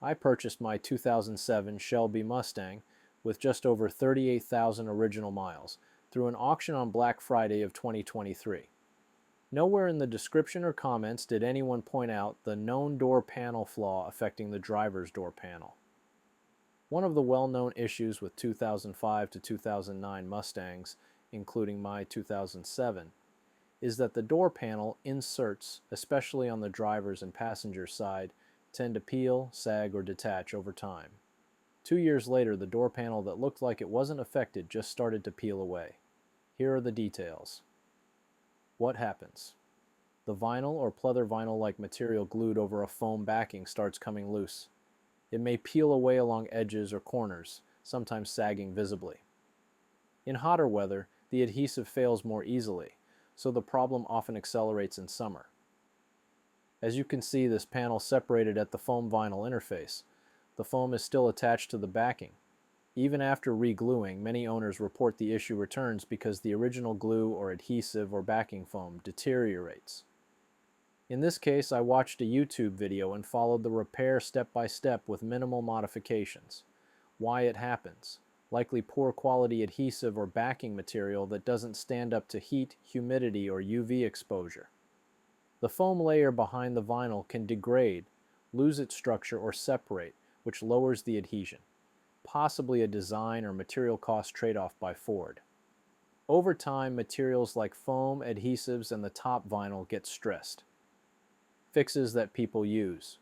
I purchased my 2007 Shelby Mustang with just over 38,000 original miles through an auction on Black Friday of 2023. Nowhere in the description or comments did anyone point out the known door panel flaw affecting the driver's door panel. One of the well-known issues with 2005 to 2009 Mustangs, including my 2007, is that the door panel inserts, especially on the driver's and passenger side, tend to peel, sag, or detach over time. 2 years later, the door panel that looked like it wasn't affected just started to peel away. Here are the details. What happens? The vinyl or pleather vinyl-like material glued over a foam backing starts coming loose. It may peel away along edges or corners, sometimes sagging visibly. In hotter weather, the adhesive fails more easily, so the problem often accelerates in summer. As you can see, this panel separated at the foam vinyl interface. The foam is still attached to the backing. Even after re-gluing, many owners report the issue returns because the original glue or adhesive or backing foam deteriorates. In this case, I watched a YouTube video and followed the repair step by step with minimal modifications. Why it happens? Likely poor quality adhesive or backing material that doesn't stand up to heat, humidity, or UV exposure. The foam layer behind the vinyl can degrade, lose its structure, or separate, which lowers the adhesion, possibly a design or material cost trade-off by Ford. Over time, materials like foam, adhesives, and the top vinyl get stressed. Fixes that people use: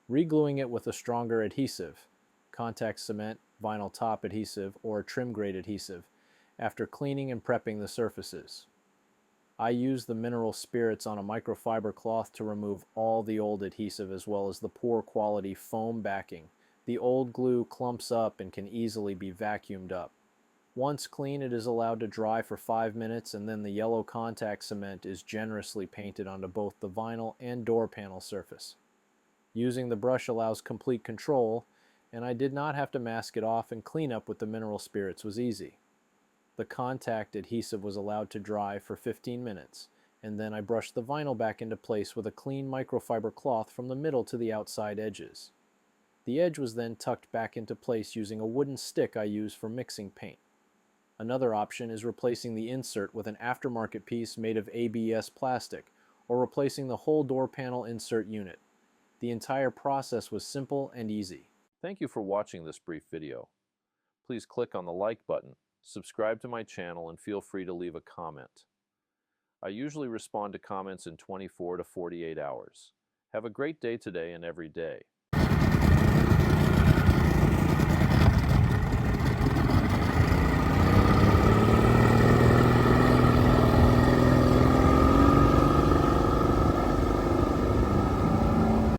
re-gluing it with a stronger adhesive, contact cement, vinyl top adhesive, or trim grade adhesive, after cleaning and prepping the surfaces. I use the mineral spirits on a microfiber cloth to remove all the old adhesive as well as the poor quality foam backing. The old glue clumps up and can easily be vacuumed up. Once clean, it is allowed to dry for 5 minutes, and then the yellow contact cement is generously painted onto both the vinyl and door panel surface. Using the brush allows complete control, and I did not have to mask it off, and cleanup with the mineral spirits was easy. The contact adhesive was allowed to dry for 15 minutes, and then I brushed the vinyl back into place with a clean microfiber cloth from the middle to the outside edges. The edge was then tucked back into place using a wooden stick I use for mixing paint. Another option is replacing the insert with an aftermarket piece made of ABS plastic, or replacing the whole door panel insert unit. The entire process was simple and easy. Thank you for watching this brief video. Please click on the like button, subscribe to my channel, and feel free to leave a comment. I usually respond to comments in 24 to 48 hours. Have a great day today and every day.